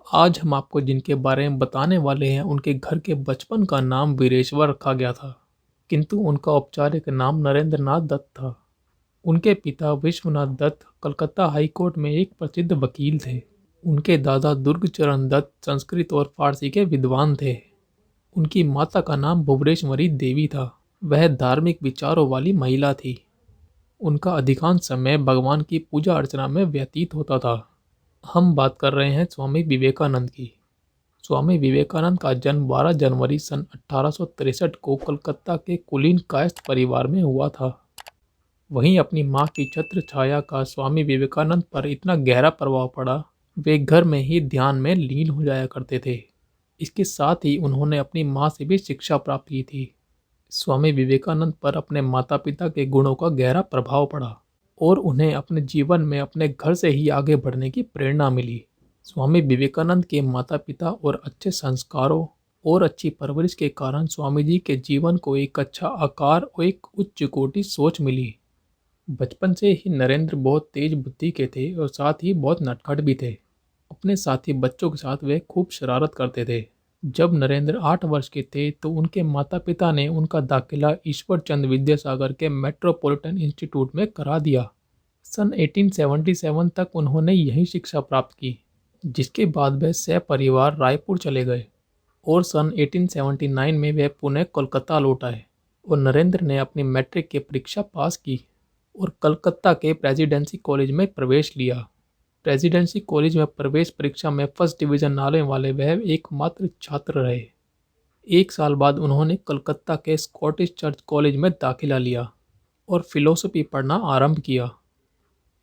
आज हम आपको जिनके बारे में बताने वाले हैं उनके घर के बचपन का नाम वीरेश्वर रखा गया था, किंतु उनका औपचारिक नाम नरेंद्र नाथ दत्त था। उनके पिता विश्वनाथ दत्त कलकत्ता हाई कोर्ट में एक प्रसिद्ध वकील थे। उनके दादा दुर्गचरण दत्त संस्कृत और फारसी के विद्वान थे। उनकी माता का नाम भुवनेश्वरी देवी था। वह धार्मिक विचारों वाली महिला थी। उनका अधिकांश समय भगवान की पूजा अर्चना में व्यतीत होता था। हम बात कर रहे हैं स्वामी विवेकानंद की। स्वामी विवेकानंद का जन्म 12 जनवरी सन 1863 को कलकत्ता के कुलीन कायस्थ परिवार में हुआ था। वहीं अपनी मां की छत्र छाया का स्वामी विवेकानंद पर इतना गहरा प्रभाव पड़ा, वे घर में ही ध्यान में लीन हो जाया करते थे। इसके साथ ही उन्होंने अपनी मां से भी शिक्षा प्राप्त की थी। स्वामी विवेकानंद पर अपने माता पिता के गुणों का गहरा प्रभाव पड़ा और उन्हें अपने जीवन में अपने घर से ही आगे बढ़ने की प्रेरणा मिली। स्वामी विवेकानंद के माता पिता और अच्छे संस्कारों और अच्छी परवरिश के कारण स्वामी जी के जीवन को एक अच्छा आकार और एक उच्च कोटि सोच मिली। बचपन से ही नरेंद्र बहुत तेज बुद्धि के थे और साथ ही बहुत नटखट भी थे। अपने साथी बच्चों के साथ वे खूब शरारत करते थे। जब नरेंद्र 8 वर्ष के थे तो उनके माता पिता ने उनका दाखिला ईश्वर चंद विद्यासागर के मेट्रोपॉलिटन इंस्टीट्यूट में करा दिया। सन 1877 तक उन्होंने यही शिक्षा प्राप्त की, जिसके बाद वे सपरिवार रायपुर चले गए और सन 1879 में वे पुणे कोलकाता लौट आए और नरेंद्र ने अपनी मैट्रिक की परीक्षा पास की और कलकत्ता के प्रेसिडेंसी कॉलेज में प्रवेश लिया। प्रेसिडेंसी कॉलेज में प्रवेश परीक्षा में फर्स्ट डिवीजन आने वाले वह एकमात्र छात्र रहे। एक साल बाद उन्होंने कलकत्ता के स्कॉटिश चर्च कॉलेज में दाखिला लिया और फिलोसफी पढ़ना आरंभ किया।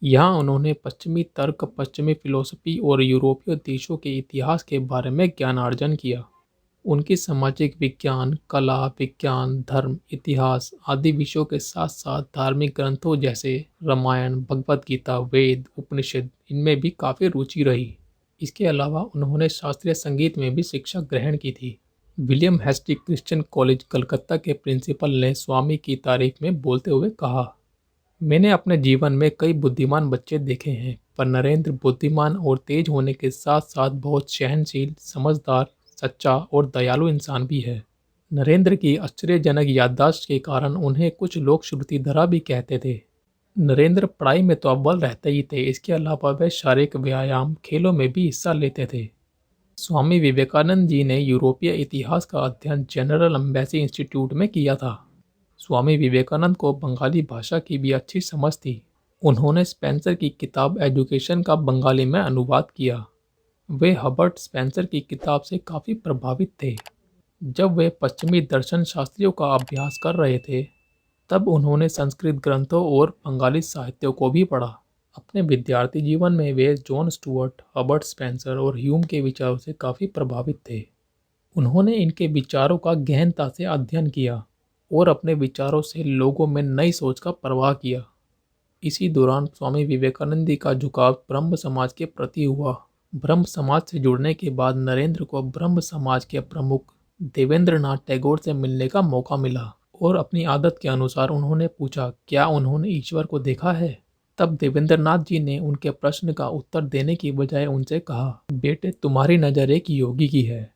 यहाँ उन्होंने पश्चिमी तर्क, पश्चिमी फिलोसफी और यूरोपीय देशों के इतिहास के बारे में ज्ञानार्जन किया। उनकी सामाजिक विज्ञान, कला, विज्ञान, धर्म, इतिहास आदि विषयों के साथ साथ धार्मिक ग्रंथों जैसे रामायण, भगवद गीता, वेद, उपनिषद इनमें भी काफ़ी रुचि रही। इसके अलावा उन्होंने शास्त्रीय संगीत में भी शिक्षा ग्रहण की थी। William Hastie Christian college Calcutta के प्रिंसिपल ने स्वामी की तारीफ में बोलते हुए कहा, मैंने अपने जीवन में कई बुद्धिमान बच्चे देखे हैं, पर नरेंद्र बुद्धिमान और तेज होने के साथ साथ बहुत सहनशील, समझदार, सच्चा और दयालु इंसान भी है। नरेंद्र की आश्चर्यजनक याददाश्त के कारण उन्हें कुछ लोग श्रुतिधरा भी कहते थे। नरेंद्र पढ़ाई में तो अव्वल रहते ही थे, इसके अलावा वे शारीरिक व्यायाम, खेलों में भी हिस्सा लेते थे। स्वामी विवेकानंद जी ने यूरोपीय इतिहास का अध्ययन जनरल एम्बेसी इंस्टीट्यूट में किया था। स्वामी विवेकानंद को बंगाली भाषा की भी अच्छी समझ थी। उन्होंने स्पेंसर की किताब एजुकेशन का बंगाली में अनुवाद किया। वे हर्बर्ट स्पेंसर की किताब से काफ़ी प्रभावित थे। जब वे पश्चिमी दर्शन शास्त्रियों का अभ्यास कर रहे थे, तब उन्होंने संस्कृत ग्रंथों और बंगाली साहित्यों को भी पढ़ा। अपने विद्यार्थी जीवन में वे जॉन स्टुअर्ट, हर्बर्ट स्पेंसर और ह्यूम के विचारों से काफ़ी प्रभावित थे। उन्होंने इनके विचारों का गहनता से अध्ययन किया और अपने विचारों से लोगों में नई सोच का प्रवाह किया। इसी दौरान स्वामी विवेकानंद जी का झुकाव ब्रह्म समाज के प्रति हुआ। ब्रह्म समाज से जुड़ने के बाद नरेंद्र को ब्रह्म समाज के प्रमुख देवेंद्रनाथ टैगोर से मिलने का मौका मिला और अपनी आदत के अनुसार उन्होंने पूछा, क्या उन्होंने ईश्वर को देखा है? तब देवेंद्रनाथ जी ने उनके प्रश्न का उत्तर देने की बजाय उनसे कहा, बेटे तुम्हारी नज़र एक योगी की है।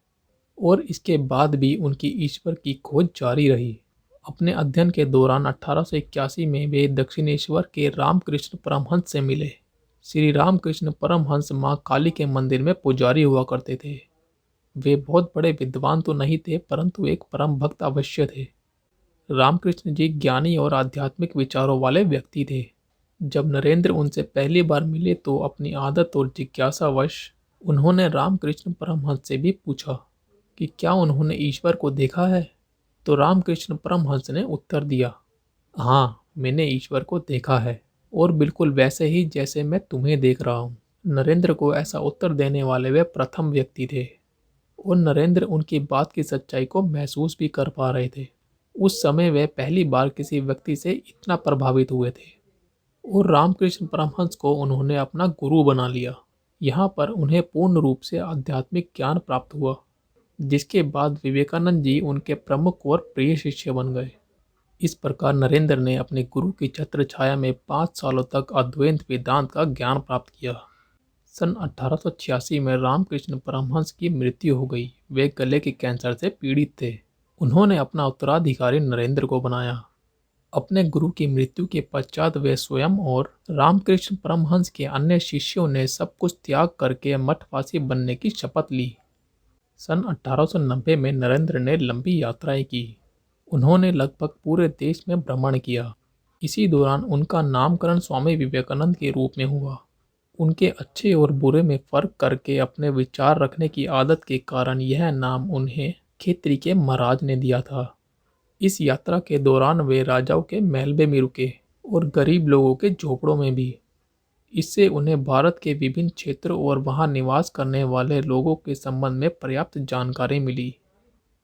और इसके बाद भी उनकी ईश्वर की खोज जारी रही। अपने अध्ययन के दौरान 1881 में वे दक्षिणेश्वर के रामकृष्ण परमहंस से मिले। श्री रामकृष्ण परमहंस मां काली के मंदिर में पुजारी हुआ करते थे। वे बहुत बड़े विद्वान तो नहीं थे, परंतु एक परम भक्त अवश्य थे। रामकृष्ण जी ज्ञानी और आध्यात्मिक विचारों वाले व्यक्ति थे। जब नरेंद्र उनसे पहली बार मिले तो अपनी आदत और जिज्ञासावश उन्होंने रामकृष्ण परमहंस से भी पूछा कि क्या उन्होंने ईश्वर को देखा है? तो रामकृष्ण परमहंस ने उत्तर दिया, हाँ, मैंने ईश्वर को देखा है और बिल्कुल वैसे ही जैसे मैं तुम्हें देख रहा हूँ। नरेंद्र को ऐसा उत्तर देने वाले वे प्रथम व्यक्ति थे और नरेंद्र उनकी बात की सच्चाई को महसूस भी कर पा रहे थे। उस समय वे पहली बार किसी व्यक्ति से इतना प्रभावित हुए थे और रामकृष्ण परमहंस को उन्होंने अपना गुरु बना लिया। यहाँ पर उन्हें पूर्ण रूप से आध्यात्मिक ज्ञान प्राप्त हुआ, जिसके बाद विवेकानंद जी उनके प्रमुख और प्रिय शिष्य बन गए। इस प्रकार नरेंद्र ने अपने गुरु की छत्र छाया में 5 सालों तक अद्वैत वेदांत का ज्ञान प्राप्त किया। सन 1886 में रामकृष्ण परमहंस की मृत्यु हो गई। वे गले के कैंसर से पीड़ित थे। उन्होंने अपना उत्तराधिकारी नरेंद्र को बनाया। अपने गुरु की मृत्यु के पश्चात वे स्वयं और रामकृष्ण परमहंस के अन्य शिष्यों ने सब कुछ त्याग करके मठवासी बनने की शपथ ली। सन 1890 में नरेंद्र ने लंबी यात्राएं की। उन्होंने लगभग पूरे देश में भ्रमण किया। इसी दौरान उनका नामकरण स्वामी विवेकानंद के रूप में हुआ। उनके अच्छे और बुरे में फर्क करके अपने विचार रखने की आदत के कारण यह नाम उन्हें खेतरी के महाराज ने दिया था। इस यात्रा के दौरान वे राजाओं के महल में रुके और गरीब लोगों के झोपड़ों में भी। इससे उन्हें भारत के विभिन्न क्षेत्रों और वहां निवास करने वाले लोगों के संबंध में पर्याप्त जानकारी मिली।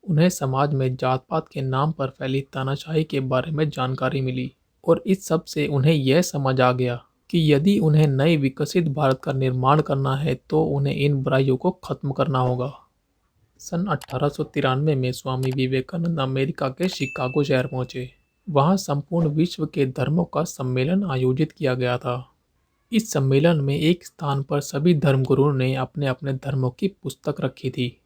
उन्हें समाज में जात पात के नाम पर फैली तानाशाही के बारे में जानकारी मिली और इस सब से उन्हें यह समझ आ गया कि यदि उन्हें नए विकसित भारत का निर्माण करना है तो उन्हें इन बुराइयों को खत्म करना होगा। सन 1893 में स्वामी विवेकानंद अमेरिका के शिकागो शहर पहुंचे। वहां संपूर्ण विश्व के धर्मों का सम्मेलन आयोजित किया गया था। इस सम्मेलन में एक स्थान पर सभी धर्मगुरुओं ने अपने अपने धर्मों की पुस्तक रखी थी।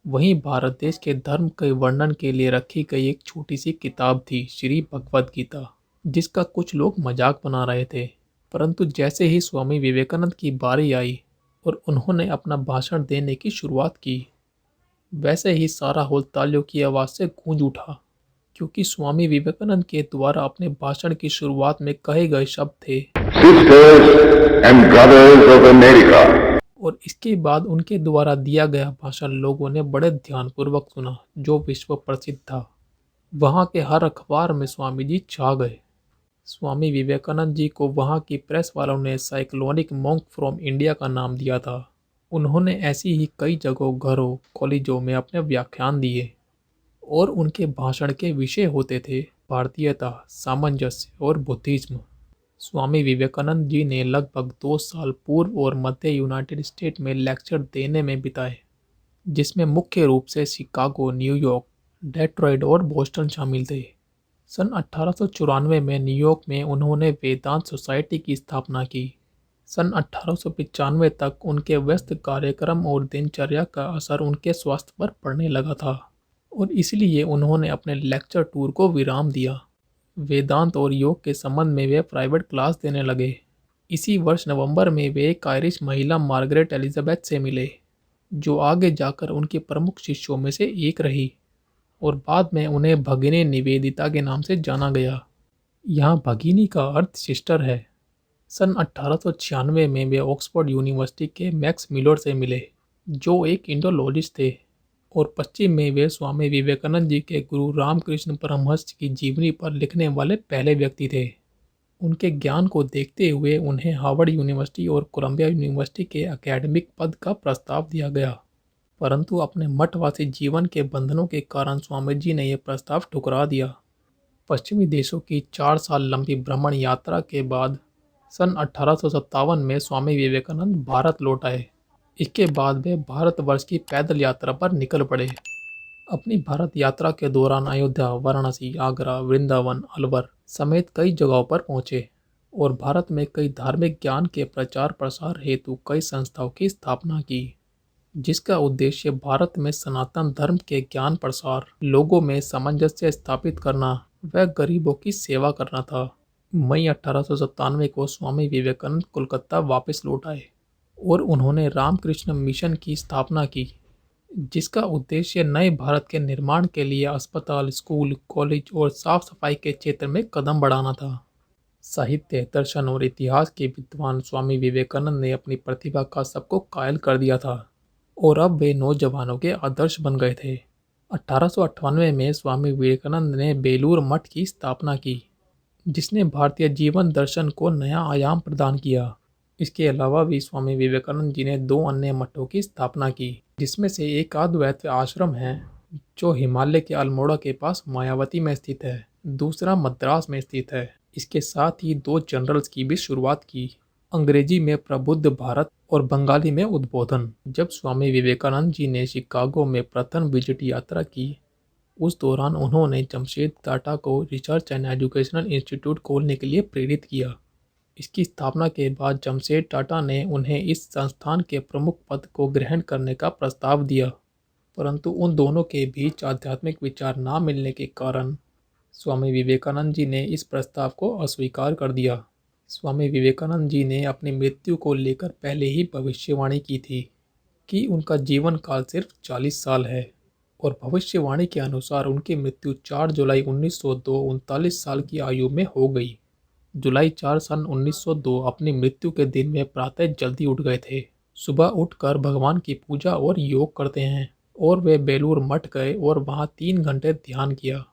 वहीं भारत देश के धर्म के वर्णन के लिए रखी गई एक छोटी सी किताब थी, श्री भगवद गीता, जिसका कुछ लोग मजाक बना रहे थे। परंतु जैसे ही स्वामी विवेकानंद की बारी आई और उन्होंने अपना भाषण देने की शुरुआत की, वैसे ही सारा हॉल तालियों की आवाज़ से गूंज उठा, क्योंकि स्वामी विवेकानंद के द्वारा अपने भाषण की शुरुआत में कहे गए शब्द थे, sisters and brothers of America. और इसके बाद उनके द्वारा दिया गया भाषण लोगों ने बड़े ध्यानपूर्वक सुना, जो विश्व प्रसिद्ध था। वहाँ के हर अखबार में स्वामी जी छा गए। स्वामी विवेकानंद जी को वहाँ की प्रेस वालों ने साइक्लोनिक मॉन्क फ्रॉम इंडिया का नाम दिया था। उन्होंने ऐसी ही कई जगहों, घरों, कॉलेजों में अपने व्याख्यान दिए और उनके भाषण के विषय होते थे भारतीयता, सामंजस्य और बुद्धिज्म। स्वामी विवेकानंद जी ने लगभग 2 साल पूर्व और मध्य यूनाइटेड स्टेट में लेक्चर देने में बिताए, जिसमें मुख्य रूप से शिकागो, न्यूयॉर्क, डेट्रॉइट और बोस्टन शामिल थे। सन 1894 में न्यूयॉर्क में उन्होंने वेदांत सोसाइटी की स्थापना की। सन 1895 तक उनके व्यस्त कार्यक्रम और दिनचर्या का असर उनके स्वास्थ्य पर पड़ने लगा था और इसलिए उन्होंने अपने लेक्चर टूर को विराम दिया। वेदांत और योग के संबंध में वे प्राइवेट क्लास देने लगे। इसी वर्ष नवंबर में वे एक आयरिश महिला मार्गरेट एलिजाबेथ से मिले, जो आगे जाकर उनकी प्रमुख शिष्यों में से एक रही और बाद में उन्हें भगिनी निवेदिता के नाम से जाना गया। यहाँ भगिनी का अर्थ सिस्टर है। सन 1896 में वे ऑक्सफोर्ड यूनिवर्सिटी के मैक्स मिलर से मिले, जो एक इंडोलॉजिस्ट थे, और पश्चिम में वे स्वामी विवेकानंद जी के गुरु रामकृष्ण परमहंस की जीवनी पर लिखने वाले पहले व्यक्ति थे। उनके ज्ञान को देखते हुए उन्हें हार्वर्ड यूनिवर्सिटी और कोलंबिया यूनिवर्सिटी के एकेडमिक पद का प्रस्ताव दिया गया, परंतु अपने मठवासी जीवन के बंधनों के कारण स्वामी जी ने यह प्रस्ताव ठुकरा दिया। पश्चिमी देशों की 4 साल लंबी भ्रमण यात्रा के बाद सन 1857 में स्वामी विवेकानंद भारत लौट आए। इसके बाद वे भारतवर्ष की पैदल यात्रा पर निकल पड़े। अपनी भारत यात्रा के दौरान अयोध्या, वाराणसी, आगरा, वृंदावन, अलवर समेत कई जगहों पर पहुंचे और भारत में कई धार्मिक ज्ञान के प्रचार प्रसार हेतु कई संस्थाओं की स्थापना की, जिसका उद्देश्य भारत में सनातन धर्म के ज्ञान प्रसार, लोगों में सामंजस्य स्थापित करना व गरीबों की सेवा करना था। मई 1897 को स्वामी विवेकानंद कोलकाता वापस लौट आए और उन्होंने रामकृष्ण मिशन की स्थापना की, जिसका उद्देश्य नए भारत के निर्माण के लिए अस्पताल, स्कूल, कॉलेज और साफ सफाई के क्षेत्र में कदम बढ़ाना था। साहित्य, दर्शन और इतिहास के विद्वान स्वामी विवेकानंद ने अपनी प्रतिभा का सबको कायल कर दिया था और अब वे नौजवानों के आदर्श बन गए थे। 1898 में स्वामी विवेकानंद ने बेलूर मठ की स्थापना की, जिसने भारतीय जीवन दर्शन को नया आयाम प्रदान किया। इसके अलावा भी स्वामी विवेकानंद जी ने 2 अन्य मठों की स्थापना की, जिसमें से एक अद्वैत आश्रम है जो हिमालय के अल्मोड़ा के पास मायावती में स्थित है, दूसरा मद्रास में स्थित है। इसके साथ ही 2 जर्नल्स की भी शुरुआत की, अंग्रेजी में प्रबुद्ध भारत और बंगाली में उद्बोधन। जब स्वामी विवेकानंद जी ने शिकागो में प्रथम विजिट यात्रा की, उस दौरान उन्होंने जमशेद टाटा को रिसर्च एंड एजुकेशनल इंस्टीट्यूट खोलने के लिए प्रेरित किया। इसकी स्थापना के बाद जमशेद टाटा ने उन्हें इस संस्थान के प्रमुख पद को ग्रहण करने का प्रस्ताव दिया, परंतु उन दोनों के बीच आध्यात्मिक विचार ना मिलने के कारण स्वामी विवेकानंद जी ने इस प्रस्ताव को अस्वीकार कर दिया। स्वामी विवेकानंद जी ने अपनी मृत्यु को लेकर पहले ही भविष्यवाणी की थी कि उनका जीवन काल सिर्फ 40 साल है, और भविष्यवाणी के अनुसार उनकी मृत्यु 4 जुलाई 1902 39 साल की आयु में हो गई। जुलाई 4 सन 1902 अपनी मृत्यु के दिन में प्रातः जल्दी उठ गए थे। सुबह उठकर भगवान की पूजा और योग करते हैं, और वे बेलूर मठ गए और वहां 3 घंटे ध्यान किया,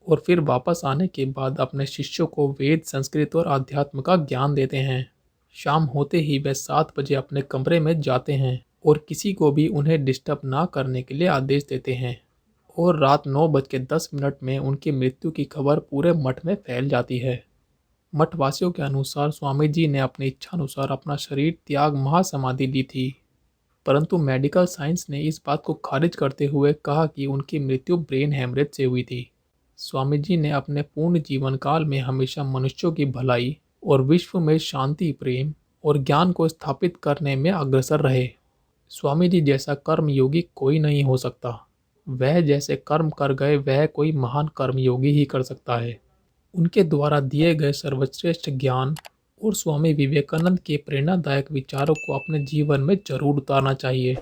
और फिर वापस आने के बाद अपने शिष्यों को वेद, संस्कृत और अध्यात्म का ज्ञान देते हैं। शाम होते ही वे 7 बजे अपने कमरे में जाते हैं और किसी को भी उन्हें डिस्टर्ब ना करने के लिए आदेश देते हैं, और रात 9:10 में उनकी मृत्यु की खबर पूरे मठ में फैल जाती है। मठवासियों के अनुसार स्वामी जी ने अपनी इच्छानुसार अपना शरीर त्याग महासमाधि ली थी, परंतु मेडिकल साइंस ने इस बात को खारिज करते हुए कहा कि उनकी मृत्यु ब्रेन हैमरेज से हुई थी। स्वामी जी ने अपने पूर्ण जीवन काल में हमेशा मनुष्यों की भलाई और विश्व में शांति, प्रेम और ज्ञान को स्थापित करने में अग्रसर रहे। स्वामी जी जैसा कर्मयोगी कोई नहीं हो सकता। वह जैसे कर्म कर गए वह कोई महान कर्मयोगी ही कर सकता है। उनके द्वारा दिए गए सर्वश्रेष्ठ ज्ञान और स्वामी विवेकानंद के प्रेरणादायक विचारों को अपने जीवन में जरूर उतारना चाहिए।